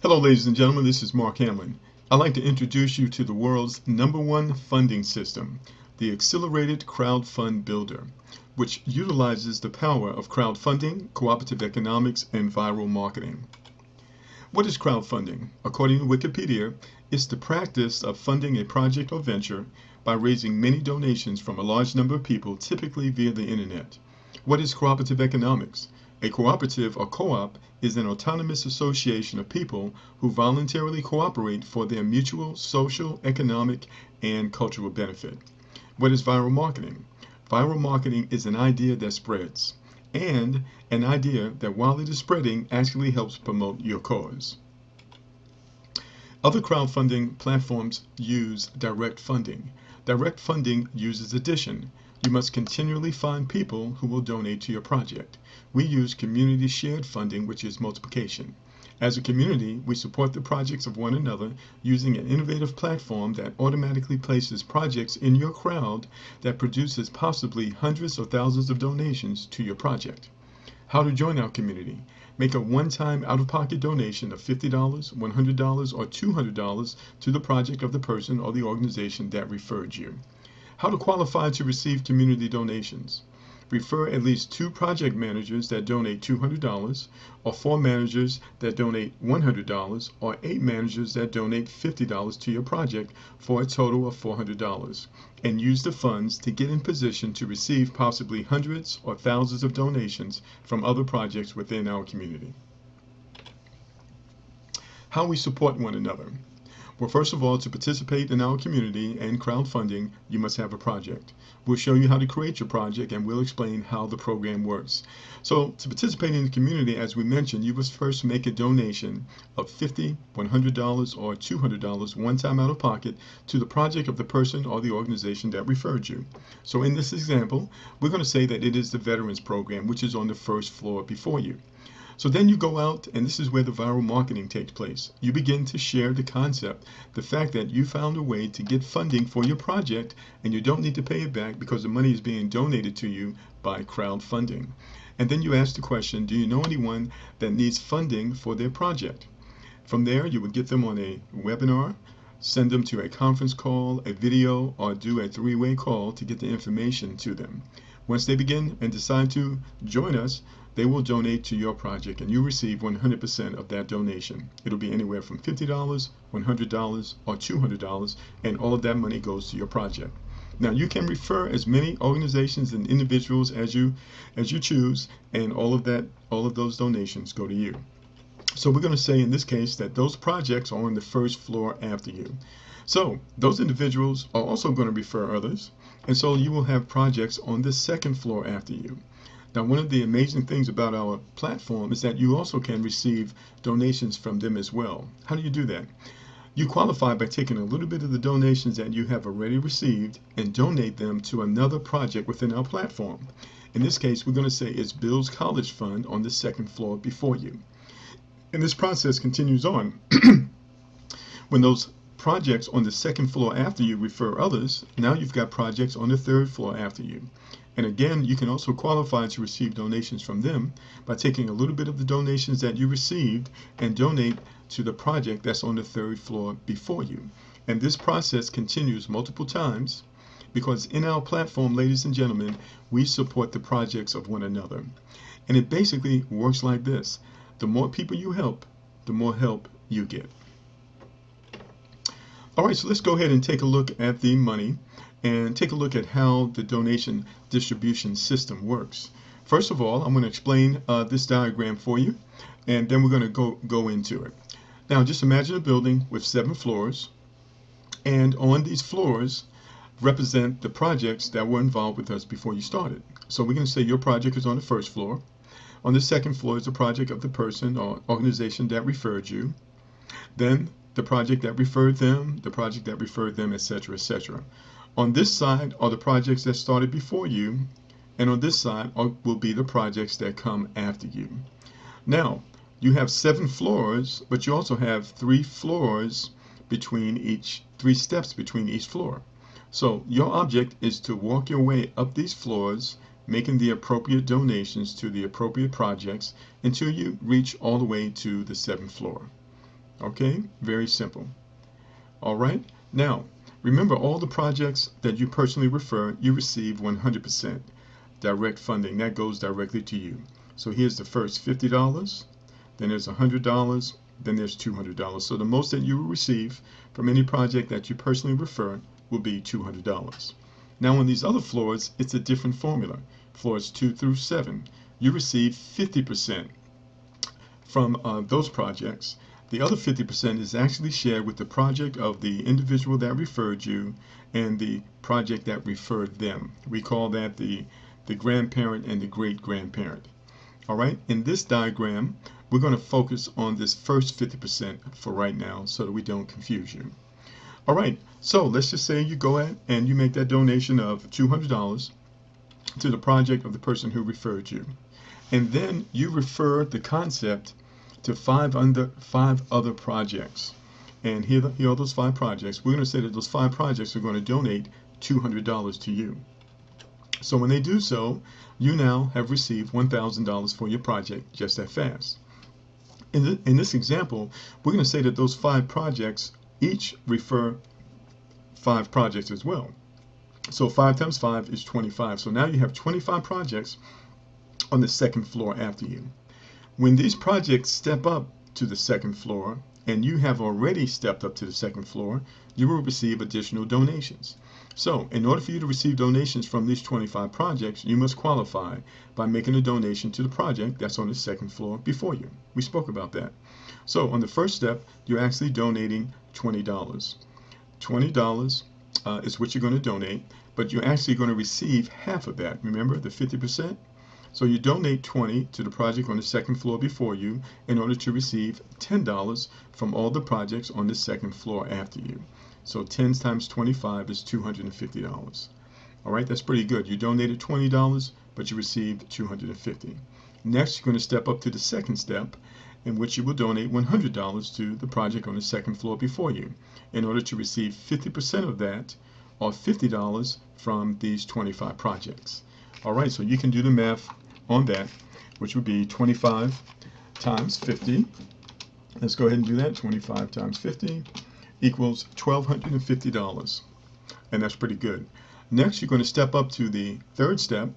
Hello, ladies and gentlemen, this is Mark Hamlin. I'd like to introduce you to the world's #1 funding system, the Accelerated Crowdfund Builder, which utilizes the power of crowdfunding, cooperative economics, and viral marketing. What is crowdfunding? According to Wikipedia, it's the practice of funding a project or venture by raising many donations from a large number of people, typically via the internet. What is cooperative economics? A cooperative or co-op is an autonomous association of people who voluntarily cooperate for their mutual social, economic, and cultural benefit. What is viral marketing? Viral marketing is an idea that spreads, and an idea that while it is spreading actually helps promote your cause. Other crowdfunding platforms use direct funding. Direct funding uses addition. You must continually find people who will donate to your project. We use community shared funding, which is multiplication. As a community, we support the projects of one another using an innovative platform that automatically places projects in your crowd that produces possibly hundreds or thousands of donations to your project. How to join our community? Make a one-time out-of-pocket donation of $50, $100, or $200 to the project of the person or the organization that referred you. How to qualify to receive community donations? Refer at least 2 project managers that donate $200, or 4 managers that donate $100, or 8 managers that donate $50 to your project for a total of $400, and use the funds to get in position to receive possibly hundreds or thousands of donations from other projects within our community. How we support one another. Well, first of all, to participate in our community and crowdfunding, you must have a project. We'll show you how to create your project, and we'll explain how the program works. So to participate in the community, as we mentioned, you must first make a donation of $50, $100, or $200 one time out of pocket to the project of the person or the organization that referred you. So in this example, we're going to say that it is the Veterans Program, which is on the first floor before you. So then you go out, and this is where the viral marketing takes place. You begin to share the concept, the fact that you found a way to get funding for your project, and you don't need to pay it back because the money is being donated to you by crowdfunding. And then you ask the question, do you know anyone that needs funding for their project? From there, you would get them on a webinar, send them to a conference call, a video, or do a 3-way call to get the information to them. Once they begin and decide to join us, they will donate to your project, and you receive 100% of that donation. It'll be anywhere from $50, $100, or $200, and all of that money goes to your project. Now, you can refer as many organizations and individuals as you choose, and all of those donations go to you. So we're going to say in this case that those projects are on the first floor after you. So those individuals are also going to refer others, and so you will have projects on the second floor after you. Now, one of the amazing things about our platform is that you also can receive donations from them as well. How do you do that? You qualify by taking a little bit of the donations that you have already received and donate them to another project within our platform. In this case, we're going to say it's Bill's College Fund on the second floor before you. And this process continues on. When those projects on the second floor after you refer others, now you've got projects on the third floor after you. And again, you can also qualify to receive donations from them by taking a little bit of the donations that you received and donate to the project that's on the third floor before you. And this process continues multiple times because in our platform, ladies and gentlemen, we support the projects of one another. And it basically works like this. The more people you help, the more help you get. All right, so let's go ahead and take a look at the money and take a look at how the donation distribution system works. First of all, I'm going to explain this diagram for you, and then we're going to go into it. Now, just imagine a building with 7 floors, and on these floors represent the projects that were involved with us before you started. So we're going to say your project is on the first floor. On the second floor is the project of the person or organization that referred you. Then the project that referred them, the project that referred them, etc., etc. On this side are the projects that started before you, and on this side will be the projects that come after you. Now, you have 7 floors, but you also have 3 floors between each, 3 steps between each floor. So your object is to walk your way up these floors, making the appropriate donations to the appropriate projects until you reach all the way to the 7th floor. Okay, very simple. All right, now remember, all the projects that you personally refer, you receive 100% direct funding. That goes directly to you. So here's the first $50, then there's $100, then there's $200. So the most that you will receive from any project that you personally refer will be $200. Now on these other floors, it's a different formula. Floors 2 through 7, you receive 50% from those projects. The other 50% is actually shared with the project of the individual that referred you and the project that referred them. We call that the grandparent and the great-grandparent. All right, in this diagram, we're going to focus on this first 50% for right now so that we don't confuse you. All right, so let's just say you go ahead and you make that donation of $200 to the project of the person who referred you. And then you refer the concept to five other projects. And here are those 5 projects. We're going to say that those 5 projects are going to donate $200 to you. So when they do so, you now have received $1,000 for your project just that fast. In this example, we're going to say that those 5 projects each refer 5 projects as well. So 5 times 5 is 25. So now you have 25 projects on the second floor after you. When these projects step up to the second floor, and you have already stepped up to the second floor, you will receive additional donations. So in order for you to receive donations from these 25 projects, you must qualify by making a donation to the project that's on the second floor before you. We spoke about that. So on the first step, you're actually donating $20. $20 is what you're going to donate, but you're actually going to receive half of that. Remember the 50%? So you donate $20 to the project on the second floor before you in order to receive $10 from all the projects on the second floor after you. So 10 times 25 is $250. All right, that's pretty good. You donated $20, but you received $250. Next, you're going to step up to the second step, in which you will donate $100 to the project on the second floor before you in order to receive 50% of that, or $50 from these 25 projects. All right, so you can do the math on that, which would be 25 times 50. Let's go ahead and do that. 25 times 50 equals $1,250, and that's pretty good. Next, you're going to step up to the third step.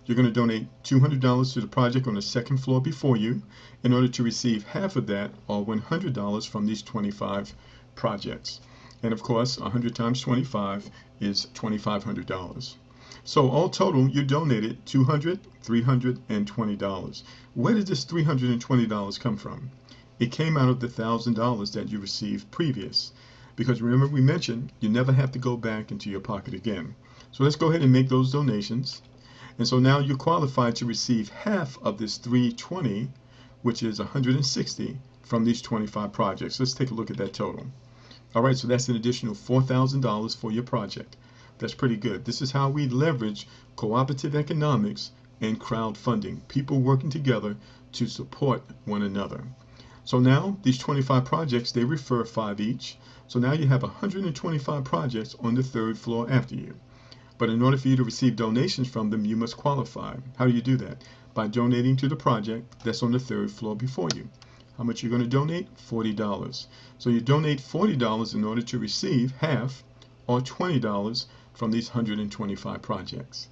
You're going to donate $200 to the project on the second floor before you in order to receive half of that, or $100 from these 25 projects. And of course, 100 times 25 is $2,500. So all total, you donated $320. Where did this $320 come from? It came out of the $1,000 that you received previous. Because remember, we mentioned you never have to go back into your pocket again. So let's go ahead and make those donations. And so now you're qualified to receive half of this $320, which is $160 from these 25 projects. Let's take a look at that total. All right, so that's an additional $4,000 for your project. That's pretty good. This is how we leverage cooperative economics and crowdfunding, people working together to support one another. So now these 25 projects, they refer 5 each. So now you have 125 projects on the third floor after you. But in order for you to receive donations from them, you must qualify. How do you do that? By donating to the project that's on the third floor before you. How much you're going to donate? $40. So you donate $40 in order to receive half, or $20 from these 125 projects.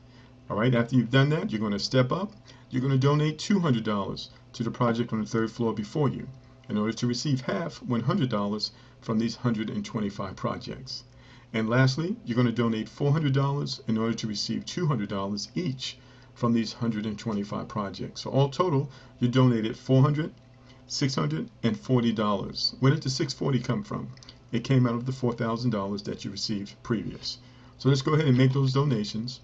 All right, after you've done that, you're going to step up. You're going to donate $200 to the project on the third floor before you in order to receive half, $100 from these 125 projects. And lastly, you're going to donate $400 in order to receive $200 each from these 125 projects. So all total, you donated $640. Where did the $640 come from? It came out of the $4,000 that you received previous. So let's go ahead and make those donations.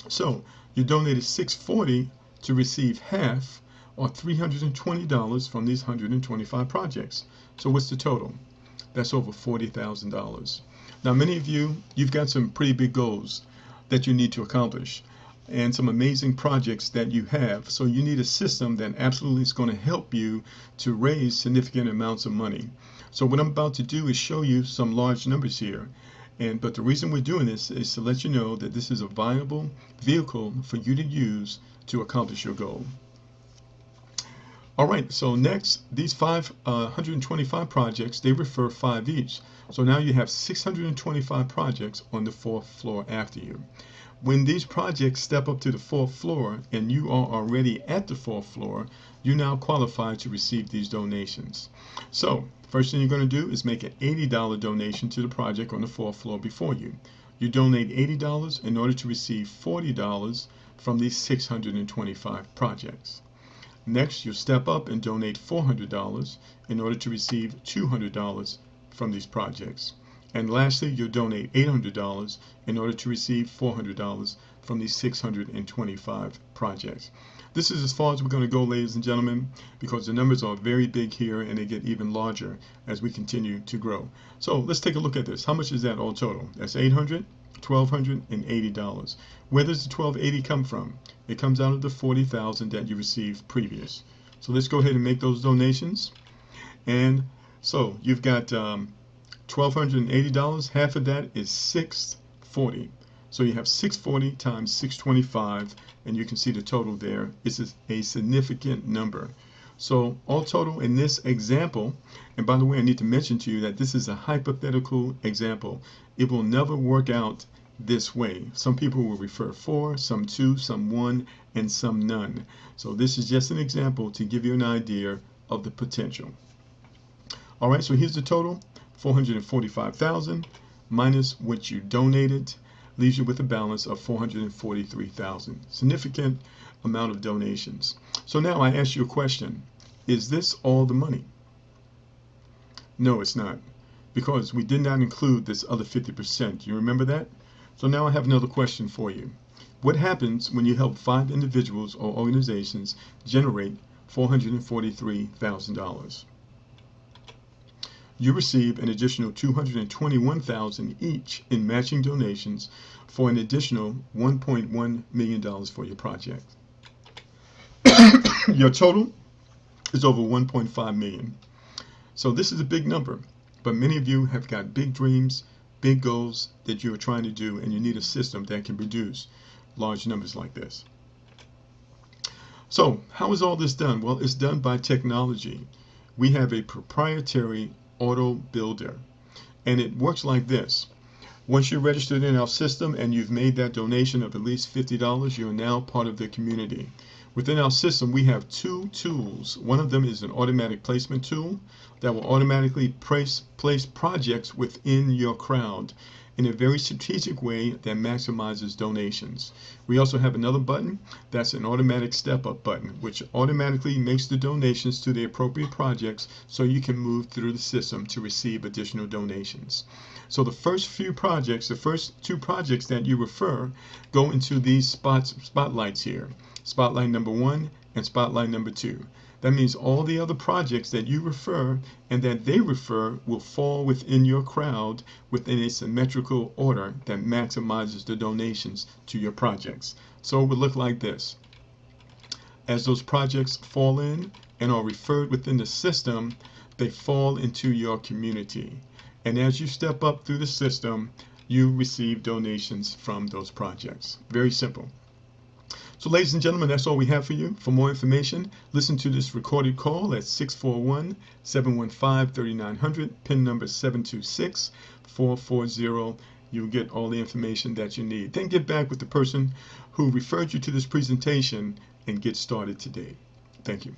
So you donated $640 to receive half, or $320 from these 125 projects. So what's the total? That's over $40,000. Now many of you, you've got some pretty big goals that you need to accomplish and some amazing projects that you have. So you need a system that absolutely is going to help you to raise significant amounts of money. So what I'm about to do is show you some large numbers here. But the reason we're doing this is to let you know that this is a viable vehicle for you to use to accomplish your goal. All right, so next, these 125 projects, they refer 5 each. So now you have 625 projects on the 4th floor after you. When these projects step up to the 4th floor and you are already at the 4th floor, you now qualify to receive these donations. So, first thing you're going to do is make an $80 donation to the project on the 4th floor before you. You donate $80 in order to receive $40 from these 625 projects. Next, you'll step up and donate $400 in order to receive $200 from these projects. And lastly, you'll donate $800 in order to receive $400 from these 625 projects. This is as far as we're going to go, ladies and gentlemen, because the numbers are very big here and they get even larger as we continue to grow. So let's take a look at this. How much is that all total? That's $800, $1,200, and $80. Where does the $1,280 come from? It comes out of the $40,000 that you received previous. So let's go ahead and make those donations. And so you've got $1,280. Half of that is $640. So you have 640 times 625, and you can see the total there. It's a significant number. So all total in this example, and by the way, I need to mention to you that this is a hypothetical example. It will never work out this way. Some people will refer 4, some 2, some 1, and some none. So this is just an example to give you an idea of the potential. All right, so here's the total. 445,000 minus what you donated leaves you with a balance of 443,000. Significant amount of donations. So now I ask you a question. Is this all the money? No, it's not, because we did not include this other 50%. You remember that? So now I have another question for you. What happens when you help 5 individuals or organizations generate $443,000? You receive an additional $221,000 each in matching donations for an additional $1.1 million for your project. Your total is over $1.5 million. So this is a big number, but many of you have got big dreams, big goals that you are trying to do, and you need a system that can produce large numbers like this. So how is all this done? Well, it's done by technology. We have a proprietary auto builder, and it works like this. Once you're registered in our system and you've made that donation of at least $50, you're now part of the community. Within our system, we have 2 tools. One of them is an automatic placement tool that will automatically place projects within your crowd in a very strategic way that maximizes donations. We also have another button that's an automatic step-up button, which automatically makes the donations to the appropriate projects so you can move through the system to receive additional donations. So the first few projects, the first 2 projects that you refer, go into these spotlights here. Spotlight number 1 and spotlight number 2. That means all the other projects that you refer and that they refer will fall within your crowd within a symmetrical order that maximizes the donations to your projects. So it would look like this. As those projects fall in and are referred within the system, they fall into your community. And as you step up through the system, you receive donations from those projects. Very simple. So ladies and gentlemen, that's all we have for you. For more information, listen to this recorded call at 641-715-3900, PIN number 726440. You'll get all the information that you need. Then get back with the person who referred you to this presentation and get started today. Thank you.